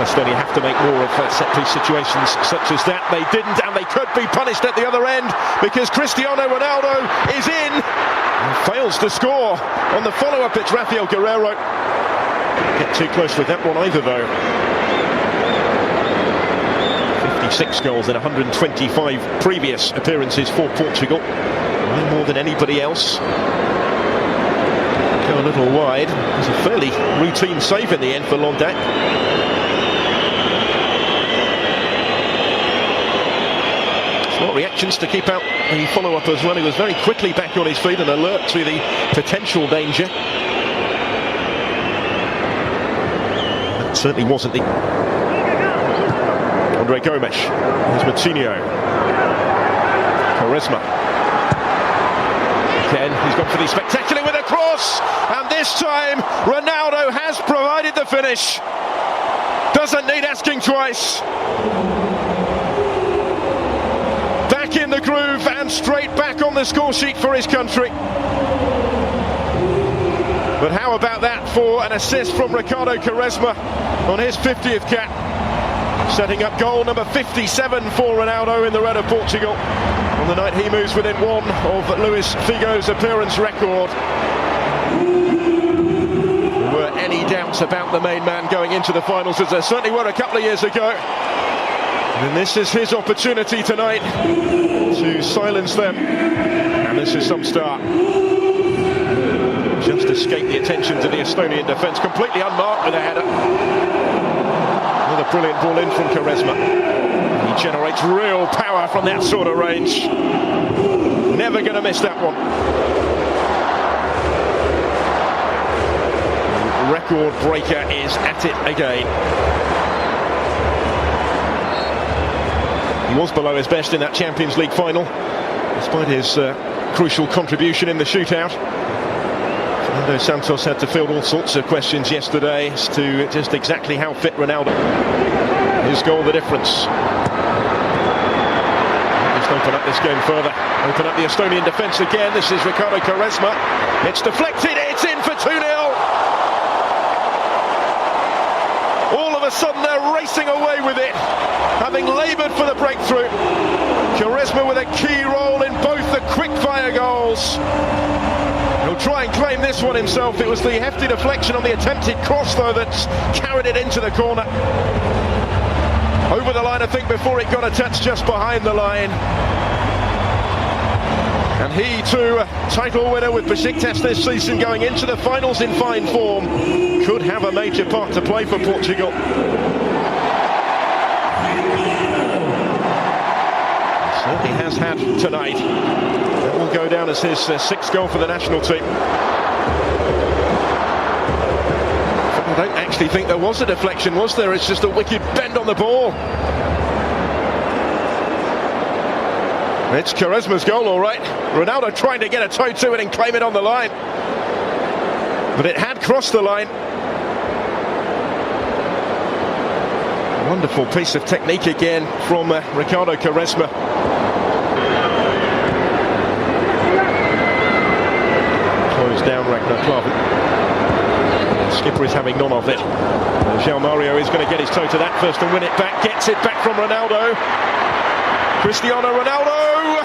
Estonia have to make more of set-piece situations such as that. They didn't, and they could be punished at the other end because Cristiano Ronaldo is in and fails to score on the follow-up. It's Rafael Guerreiro. Get too close with that one either, though. 56 goals in 125 previous appearances for Portugal. One more than anybody else. Go a little wide. It was a fairly routine save in the end for Londac. Smart reactions to keep out the follow-up as well. He was very quickly back on his feet and alert to the potential danger. That certainly wasn't the... Andre Gomes. There's Matinho. Quaresma. Again, he's gone for the spectacular with a cross, and this time Ronaldo has provided the finish. Doesn't need asking twice. Back in the groove and straight back on the score sheet for his country. But how about that for an assist from Ricardo Quaresma on his 50th cap, setting up goal number 57 for Ronaldo in the red of Portugal. On the night he moves within one of Luis Figo's appearance record. Were any doubts about the main man going into the finals, as there certainly were a couple of years ago. And this is his opportunity tonight to silence them. And this is some start. Just escaped the attentions of the Estonian defence, completely unmarked with a header. Another brilliant ball in from Quaresma. He generates real power from that sort of range. Never going to miss that one. The record breaker is at it again. He was below his best in that Champions League final, despite his crucial contribution in the shootout. Fernando Santos had to field all sorts of questions yesterday as to just exactly how fit Ronaldo. His goal, the difference. Just open up this game further. Open up the Estonian defence again. This is Ricardo Quaresma. It's deflected. It's in for 2-0. All of a sudden they're racing away with it, having laboured for the breakthrough. Quaresma with a key role in both the quick-fire goals. He'll try and claim this one himself. It was the hefty deflection on the attempted cross, though, that's carried it into the corner. Over the line, I think, before it got a touch just behind the line. And he, too, title winner with Besiktas this season, going into the finals in fine form, could have a major part to play for Portugal. Certainly has had tonight. That will go down as his sixth goal for the national team. I don't actually think there was a deflection, was there? It's just a wicked bend on the ball. It's Quaresma's goal, all right. Ronaldo trying to get a toe to it and claim it on the line. But it had crossed the line. Wonderful piece of technique again from Ricardo Quaresma. Closed down Ragnar Klavan. The skipper is having none of it. João Mario is going to get his toe to that first and win it back. Gets it back from Ronaldo. Cristiano Ronaldo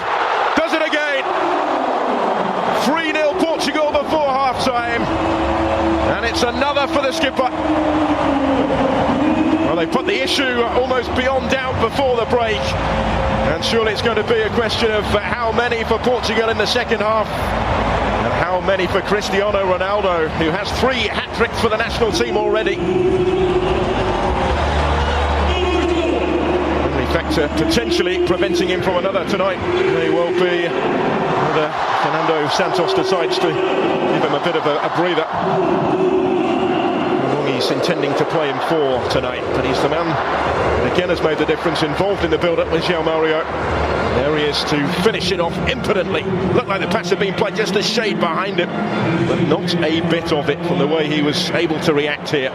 does it again. 3-0 Portugal before half-time. And it's another for the skipper. Well, they put the issue almost beyond doubt before the break. And surely it's going to be a question of how many for Portugal in the second half. And how many for Cristiano Ronaldo, who has 3 hat-tricks for the national team already. Factor potentially preventing him from another tonight may well be whether Fernando Santos decides to give him a bit of a breather. How long he's intending to play him for tonight, but he's the man that again has made the difference, involved in the build-up with João Mario. There he is to finish it off impotently. Looked like the pass had been played just a shade behind him, but not a bit of it from the way he was able to react here.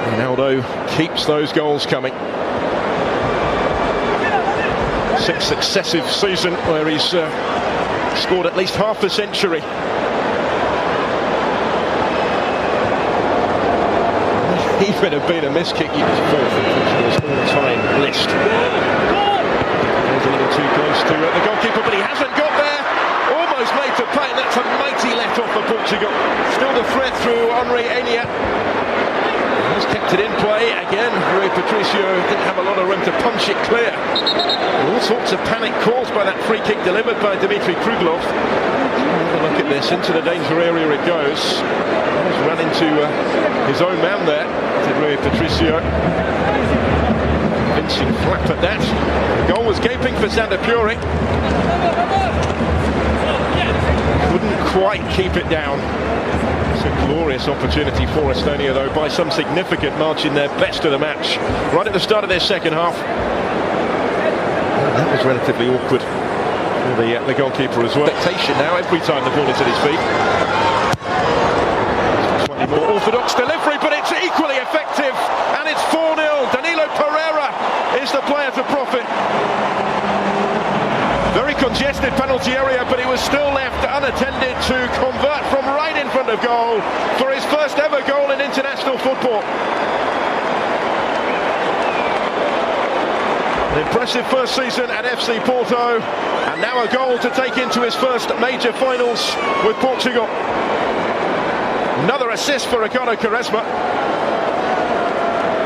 Ronaldo keeps those goals coming. 6th successive season where he's scored at least half a century. even have been a miss kick. He was fourth in Portugal's all-time list. There's a little too close to the goalkeeper, but he hasn't got there. Almost made to pay, and that's a mighty let off for Portugal. Still the threat through Henry Enya. He's kept it in play again. Rui Patricio didn't have a lot of room to punch it clear. All sorts of panic caused by that free kick delivered by Dmitry Kruglov. Have a look at this, into the danger area it goes. He's run into his own man there, did Rui Patricio. Convincing flap at that. The goal was gaping for Sander Puri. Couldn't quite keep it down. It's a glorious opportunity for Estonia, though, by some significant margin, their best of the match right at the start of their second half. That was relatively awkward for the goalkeeper as well. Expectation now every time the ball is at his feet. Slightly more orthodox delivery, but it's equally effective, and it's 4-0. Danilo Pereira is the player to profit. Very congested penalty area, but he was still left unattended to convert from right in front of goal for his first ever goal in international football. An impressive first season at FC Porto, and now a goal to take into his first major finals with Portugal. Another assist for Ricardo Quaresma.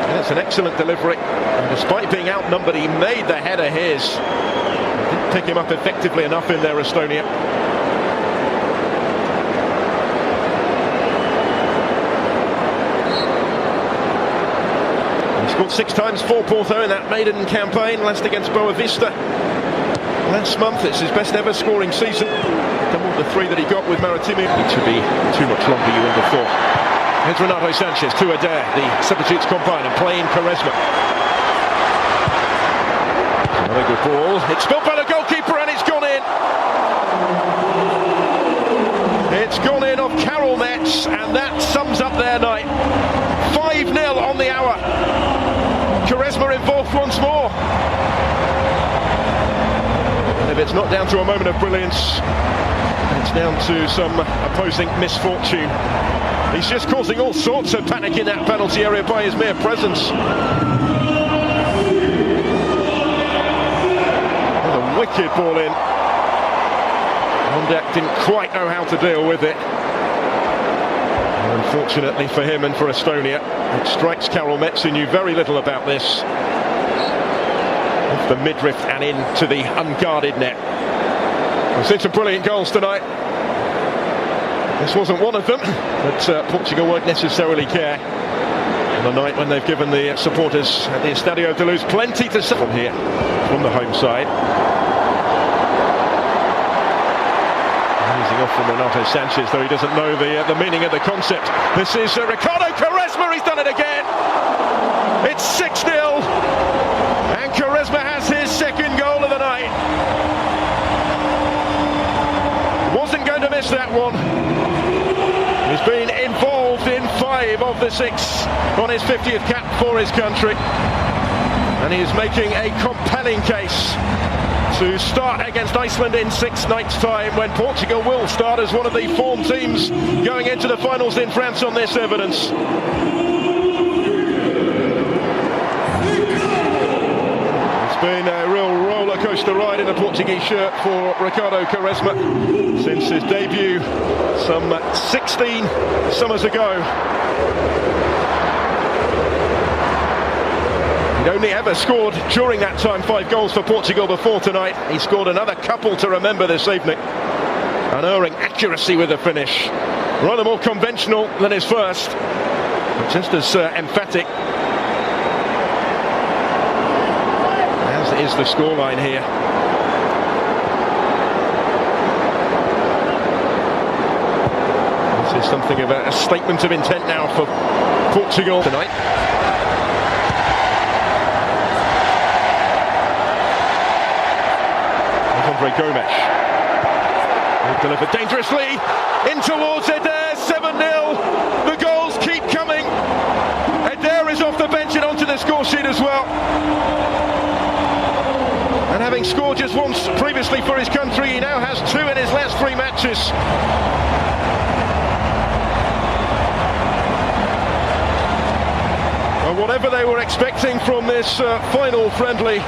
That's an excellent delivery, and despite being outnumbered, he made the header his. Didn't pick him up effectively enough in there, Estonia. He scored 6 times for Porto in that maiden campaign, last against Boavista last month. It's his best ever scoring season. Doubled the 3 that he got with Maritimi. It should be too much longer, you would have thought. Here's Ronaldo Sanchez to Adair. The substitutes combine and play in Quaresma. Another good ball. It's spilled by the goalkeeper and it's gone in. It's gone in off Karol Metz, and that sums up their night. 5-0 on the hour. Quaresma involved once more. And if it's not down to a moment of brilliance, it's down to some opposing misfortune. He's just causing all sorts of panic in that penalty area by his mere presence. Wicked ball in. Ondek didn't quite know how to deal with it. And unfortunately for him and for Estonia, it strikes Karol Metz, who knew very little about this. Off the midriff and into the unguarded net. We've seen some brilliant goals tonight. This wasn't one of them, but Portugal won't necessarily care on the night when they've given the supporters at the Estadio de Luz plenty to say from here, from the home side. Easing off from Ronaldo Sanchez, though he doesn't know the meaning of the concept. This is Ricardo Quaresma, he's done it again! It's 6-0, and Quaresma has his second goal of the night. Wasn't going to miss that one. He's been involved in 5 of the 6 on his 50th cap for his country, and he is making a compelling case to start against Iceland in 6 nights' time, when Portugal will start as one of the form teams going into the finals in France on this evidence. It's been a real roller coaster ride in the Portuguese shirt for Ricardo Quaresma since his debut some 16 summers ago. He'd only ever scored during that time 5 goals for Portugal before tonight. He scored another couple to remember this evening. Unerring accuracy with the finish. Rather more conventional than his first, but just as emphatic. As is the scoreline here. This is something of a statement of intent now for Portugal tonight. Gomes delivered dangerously in towards Adair. 7-0. The goals keep coming. Adair is off the bench and onto the score sheet as well. And having scored just once previously for his country, he now has 2 in his last 3 matches. whatever they were expecting from this final friendly,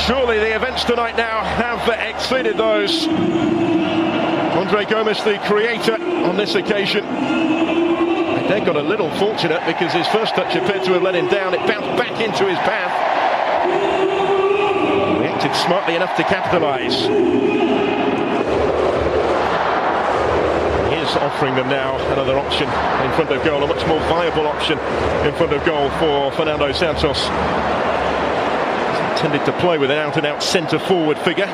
surely the events tonight now have exceeded those. Andre Gomes, the creator on this occasion. They got a little fortunate because his first touch appeared to have let him down. It bounced back into his path. Reacted smartly enough to capitalise. Offering them now another option in front of goal, a much more viable option in front of goal for Fernando Santos. He's intended to play with an out-and-out centre-forward figure.